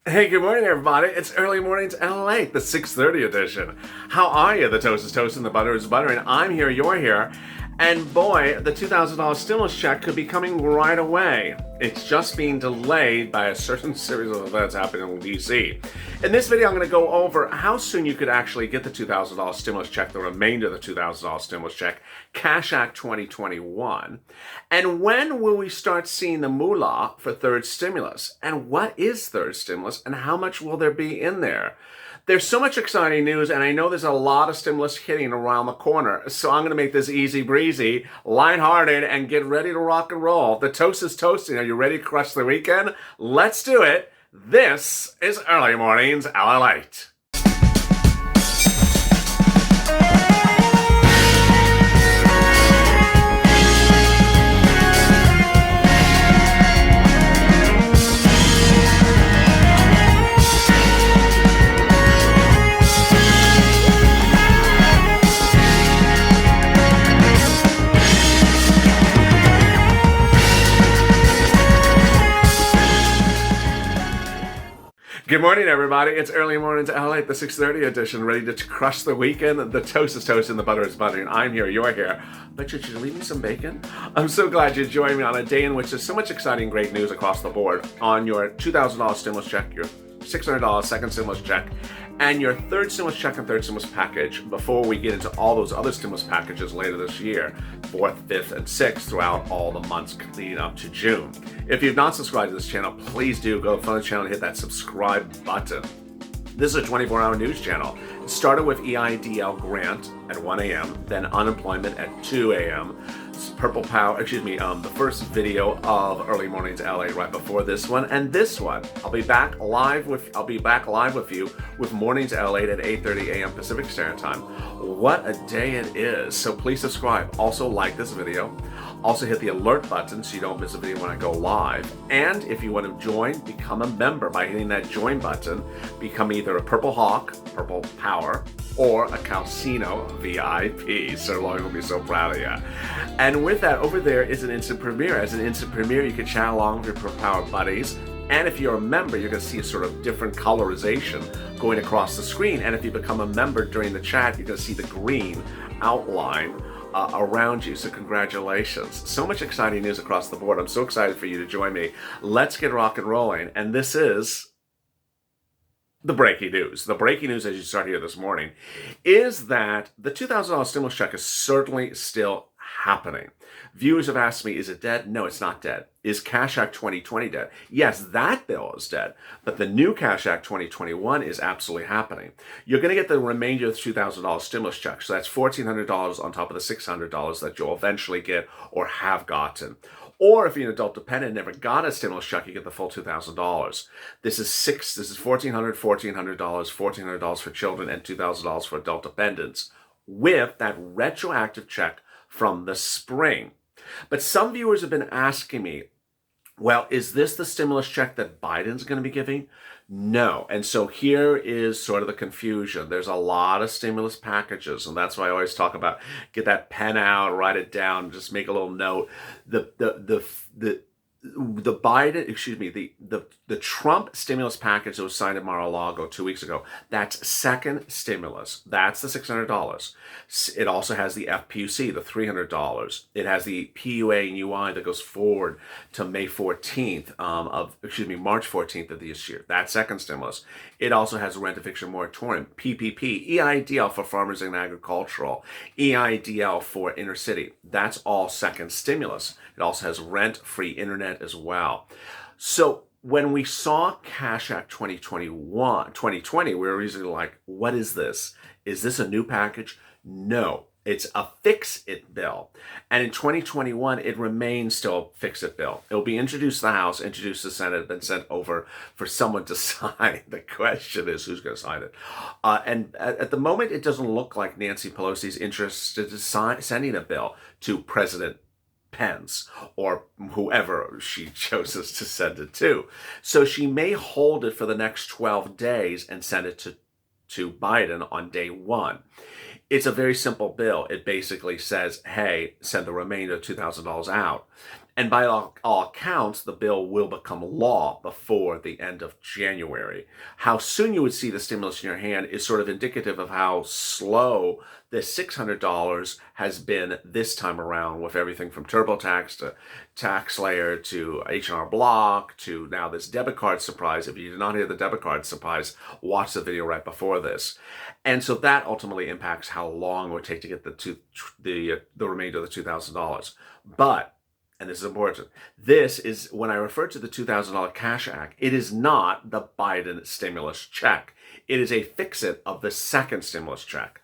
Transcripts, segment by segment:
Hey, good morning, everybody. It's early mornings LALATE, the 6:30 edition. How are you? The toast is toast and the butter is butter, and I'm here, you're here. And boy, the $2,000 stimulus check could be coming right away. It's just being delayed by a certain series of events happening in DC. In this video, I'm going to go over how soon you could actually get the $2,000 stimulus check, the remainder of the $2,000 stimulus check, Cash Act 2021. And when will we start seeing the moolah for third stimulus? And what is third stimulus? And how much will there be in there? There's so much exciting news, and I know there's a lot of stimulus hitting around the corner, so I'm going to make this easy breezy, lighthearted, and get ready to rock and roll. The toast is toasting. Are you ready to crush the weekend? Let's do it. This is Early Mornings LALATE. Good morning, everybody. It's Early Mornings LALATE, the 6:30 edition, ready to crush the weekend. The toast is toast and the butter is butter, and I'm here, you're here. But should you leave me some bacon? I'm so glad you joined me on a day in which there's so much exciting, great news across the board on your $2,000 stimulus check, your $600 second stimulus check, and your third stimulus check and third stimulus package before we get into all those other stimulus packages later this year, 4th, 5th, and 6th throughout all the months leading up to June. If you've not subscribed to this channel, please do go to the channel and hit that subscribe button. This is a 24-hour news channel. It started with EIDL grant at 1 a.m., then unemployment at 2 a.m., Purple Power, the first video of Early Mornings LA right before this one, and this one. I'll be back live with you with Mornings LA at 8:30 a.m. Pacific Standard Time. What a day it is. So please subscribe. Also like this video. Also hit the alert button so you don't miss a video when I go live. And if you want to join, become a member by hitting that join button. Become either a Purple Hawk, Purple Power, or a Calcino VIP. Sir Lloyd will be so proud of you. And with that, over there is an instant premiere. As an instant premiere, you can chat along with your Purple Power buddies. And if you're a member, you're going to see a sort of different colorization going across the screen. And if you become a member during the chat, you're going to see the green outline around you. So congratulations. So much exciting news across the board. I'm so excited for you to join me. Let's get rock and rolling. And this is the breaking news. The breaking news as you start here this morning is that the $2,000 stimulus check is certainly still happening. Viewers have asked me, is it dead? No, it's not dead. Is Cash Act 2020 dead? Yes, that bill is dead, but the new Cash Act 2021 is absolutely happening. You're going to get the remainder of the $2,000 stimulus check, so that's $1,400 on top of the $600 that you'll eventually get or have gotten. Or if you're an adult dependent and never got a stimulus check, you get the full $2,000. This is $1,400, $1,400 for children, and $2,000 for adult dependents, with that retroactive check from the spring. But some viewers have been asking me, well, is this the stimulus check that Biden's going to be giving? No. And so here is sort of the confusion. There's a lot of stimulus packages, and that's why I always talk about get that pen out, write it down, just make a little note. The Trump stimulus package that was signed at Mar-a-Lago 2 weeks ago, that's second stimulus. That's the $600. It also has the FPUC, the $300. It has the PUA and UI that goes forward to March 14th of this year. That's second stimulus. It also has a rent eviction moratorium, PPP, EIDL for farmers and agricultural, EIDL for inner city. That's all second stimulus. It also has rent-free internet as well. So when we saw Cash Act 2020, we were usually like, what is this? Is this a new package? No, it's a fix-it bill. And in 2021, it remains still a fix-it bill. It will be introduced to the House, introduced to the Senate, then sent over for someone to sign. The question is, who's going to sign it? And at the moment, it doesn't look like Nancy Pelosi's interested in sending a bill to President Pence or whoever she chooses to send it to. So she may hold it for the next 12 days and send it to Biden on day one. It's a very simple bill. It basically says, hey, send the remainder of $2,000 out. And by all accounts, the bill will become law before the end of January. How soon you would see the stimulus in your hand is sort of indicative of how slow this $600 has been this time around, with everything from TurboTax to TaxSlayer to H&R Block to now this debit card surprise. If you did not hear the debit card surprise, watch the video right before this. And so that ultimately impacts how long it would take to get the remainder of the $2,000. But, and this is important, this is, when I refer to the $2,000 Cash Act, it is not the Biden stimulus check. It is a fix-it of the second stimulus check.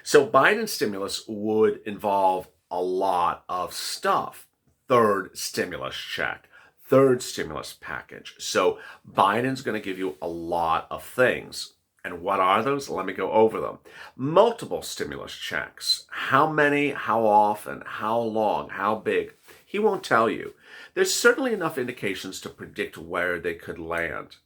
So Biden's stimulus would involve a lot of stuff. Third stimulus check, third stimulus package. So Biden's going to give you a lot of things. And what are those? Let me go over them. Multiple stimulus checks. How many, how often, how long, how big? He won't tell you. There's certainly enough indications to predict where they could land.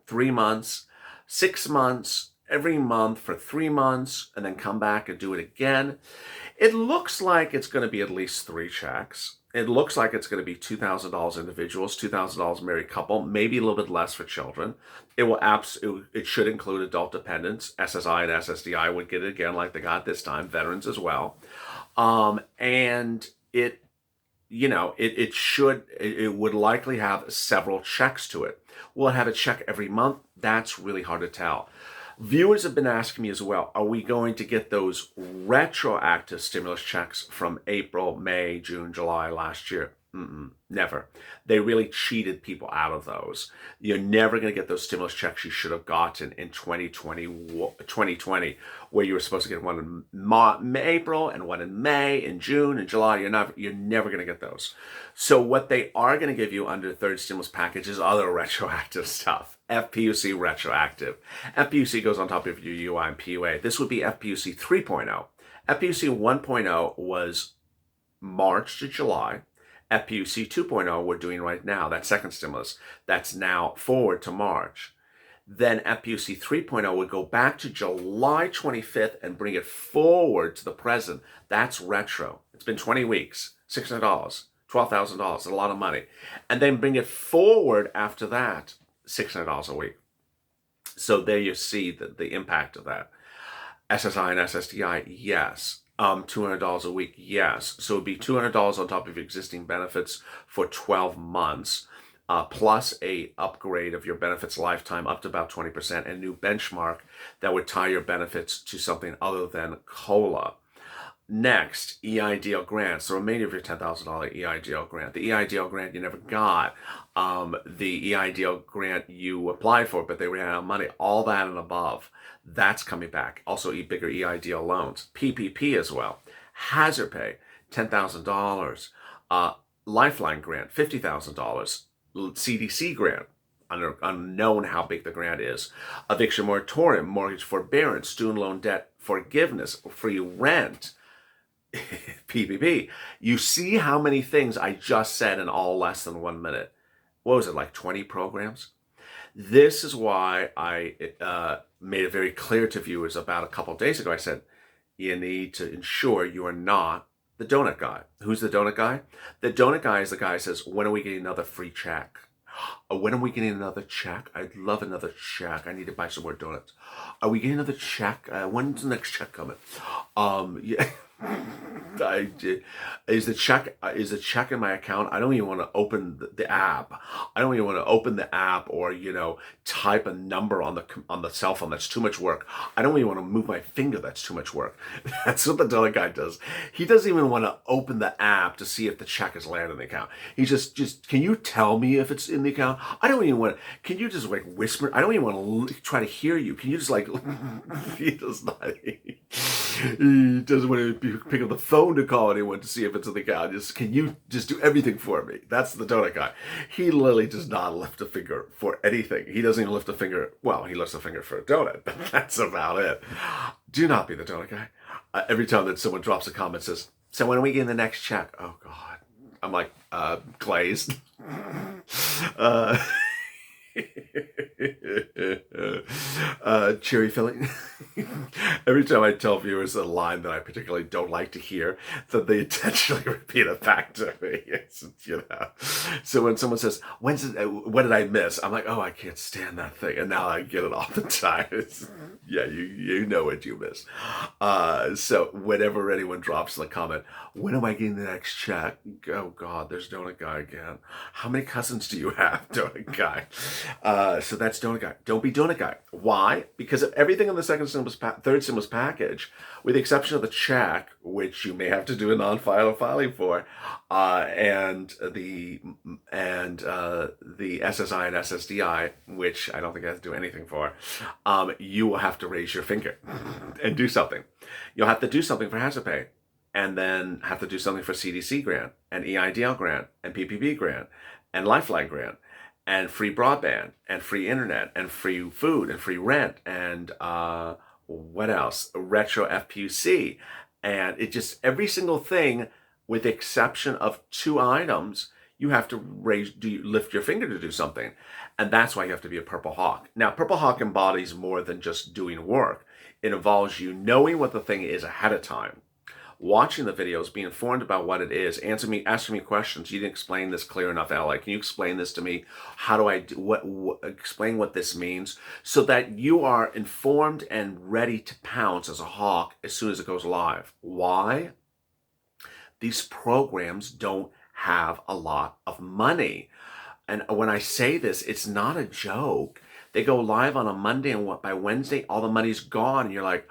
3 months, 6 months, every month for 3 months, and then come back and do it again. It looks like it's going to be at least 3 checks. It looks like it's going to be $2,000 individuals, $2,000 married couple, maybe a little bit less for children. It should include adult dependents. SSI and SSDI would get it again like they got this time, veterans as well. And it would likely have several checks to it. Will it have a check every month? That's really hard to tell. Viewers have been asking me as well, are we going to get those retroactive stimulus checks from April, May, June, July last year? Never. They really cheated people out of those. You're never going to get those stimulus checks you should have gotten in 2020, where you were supposed to get one in April and one in May, in June, and July. You're never going to get those. So what they are going to give you under the third stimulus package is other retroactive stuff. FPUC retroactive. FPUC goes on top of your UI and PUA. This would be FPUC 3.0. FPUC 1.0 was March to July. FPUC 2.0 we're doing right now, that second stimulus, that's now forward to March. Then FPUC 3.0 would go back to July 25th and bring it forward to the present. That's retro. It's been 20 weeks, $600, $12,000, a lot of money. And then bring it forward after that, $600 a week. So there you see the impact of that. SSI and SSDI, yes. $200 a week, yes. So it would be $200 on top of your existing benefits for 12 months, plus a upgrade of your benefits lifetime up to about 20%, and a new benchmark that would tie your benefits to something other than COLA. Next, EIDL grants, the remainder of your $10,000 EIDL grant. The EIDL grant you never got. The EIDL grant you applied for, but they ran out of money. All that and above, that's coming back. Also, bigger EIDL loans. PPP as well. Hazard pay, $10,000. Lifeline grant, $50,000. CDC grant, unknown how big the grant is. Eviction moratorium, mortgage forbearance, student loan debt forgiveness, free rent. PPP. You see how many things I just said in all less than 1 minute. What was it, like 20 programs? This is why I made it very clear to viewers about a couple of days ago. I said, you need to ensure you are not the donut guy. Who's the donut guy? The donut guy is the guy who says, when are we getting another free check? When are we getting another check? I'd love another check. I need to buy some more donuts. Are we getting another check? When's the next check coming? Yeah. Is the check in my account? I don't even want to open the app. I don't even want to open the app or type a number on the cell phone. That's too much work. I don't even want to move my finger. That's too much work. That's what the donut guy does. He doesn't even want to open the app to see if the check has landed in the account. He just can you tell me if it's in the account? I don't even want to. Can you just whisper? I don't even want to try to hear you. Can you just he does not. He doesn't want to pick up the phone to call anyone to see if it's in the account. Can you just do everything for me? That's the donut guy. He literally does not lift a finger for anything. He doesn't even lift a finger. Well, he lifts a finger for a donut, but that's about it. Do not be the donut guy. Every time that someone drops a comment says, so when are we getting the next check? Oh, God. I'm like, glazed. Cherry filling. Every time I tell viewers a line that I particularly don't like to hear, then they intentionally repeat it back to me. So when someone says, what did I miss? I'm like, oh, I can't stand that thing. And now I get it all the time. Yeah, you know what you missed. So whenever anyone drops in the comment, when am I getting the next check? Oh God, there's Donut Guy again. How many cousins do you have, Donut Guy? So that's Donut Guy. Don't be Donut Guy. Why? Because of everything in the third stimulus package, with the exception of the check, which you may have to do a non-filing for, and the SSI and SSDI, which I don't think I have to do anything for, you will have to raise your finger and do something. You'll have to do something for hazard pay, and then have to do something for CDC grant, and EIDL grant, and PPP grant, and Lifeline grant, and free broadband, and free internet, and free food, and free rent, and what else? Retro FPC. And it just, every single thing, with the exception of 2 items, you have to lift your finger to do something. And that's why you have to be a Purple Hawk. Now, Purple Hawk embodies more than just doing work. It involves you knowing what the thing is ahead of time, watching the videos, being informed about what it is, asking me questions. You didn't explain this clear enough, Ally. Can you explain this to me? How do I do explain what this means, so that you are informed and ready to pounce as a hawk as soon as it goes live. Why? These programs don't have a lot of money. And when I say this, it's not a joke. They go live on a Monday, and by Wednesday, all the money's gone. And you're like,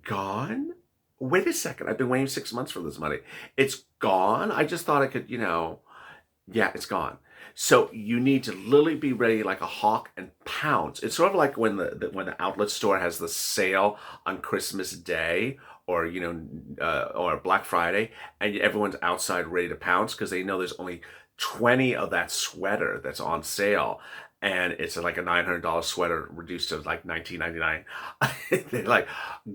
gone? Wait a second, I've been waiting 6 months for this money. It's gone? I just thought I could, yeah, it's gone. So you need to literally be ready like a hawk and pounce. It's sort of like when the outlet store has the sale on Christmas Day, or or Black Friday, and everyone's outside ready to pounce because they know there's only 20 of that sweater that's on sale. And it's like a $900 sweater reduced to like $19.99. They're like,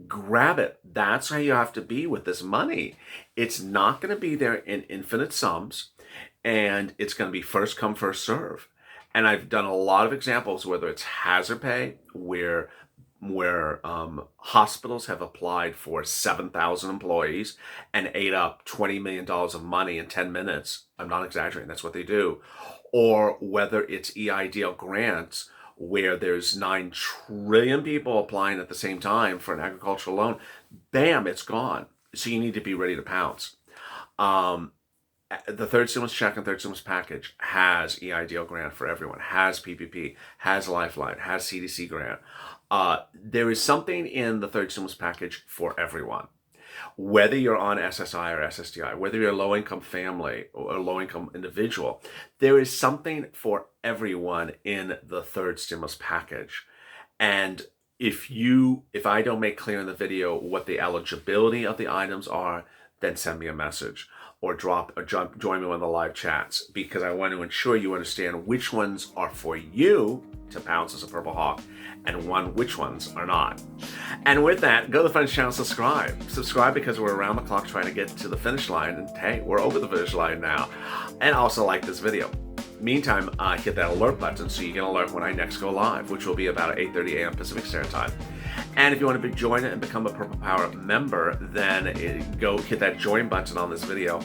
grab it. That's how you have to be with this money. It's not going to be there in infinite sums, and it's going to be first come, first serve. And I've done a lot of examples, whether it's hazard pay, where hospitals have applied for 7,000 employees and ate up $20 million of money in 10 minutes. I'm not exaggerating. That's what they do. Or whether it's EIDL grants, where there's 9 trillion people applying at the same time for an agricultural loan. Bam, it's gone. So you need to be ready to pounce. The third stimulus check and third stimulus package has EIDL grant for everyone, has PPP, has Lifeline, has CDC grant. There is something in the third stimulus package for everyone. Whether you're on SSI or SSDI, whether you're a low-income family or a low-income individual, there is something for everyone in the third stimulus package. And if I don't make clear in the video what the eligibility of the items are, then send me a message or join me on the live chats, because I want to ensure you understand which ones are for you to pounce as a Purple Hawk and which ones are not. And with that, go to the Friends channel, subscribe. Subscribe, because we're around the clock trying to get to the finish line, and hey, we're over the finish line now. And also like this video. Meantime, hit that alert button so you get an alert when I next go live, which will be about 8:30 a.m. Pacific Standard Time. And if you want to join it and become a Purple Power member, then go hit that join button on this video,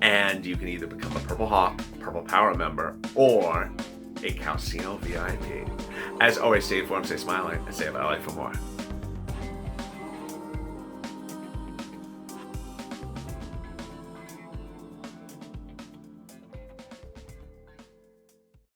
and you can either become a Purple Hawk, Purple Power member, or a Calcino VIP. As always, stay informed, stay smiling, and stay about LA for more.